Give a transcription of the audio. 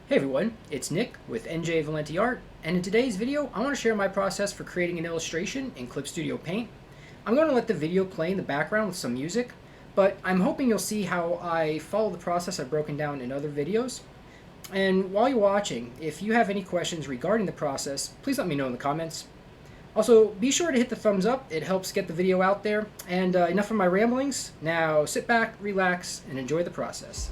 Hey everyone, it's Nick with NJ Valenti Art, and in today's video I want to share my process for creating an illustration in Clip Studio Paint. I'm going to let the video play in the background with some music, but I'm hoping you'll see how I follow the process I've broken down in other videos. And while you're watching, if you have any questions regarding the process, please let me know in the comments. Also, be sure to hit the thumbs up, it helps get the video out there. And enough of my ramblings, now sit back, relax, and enjoy the process.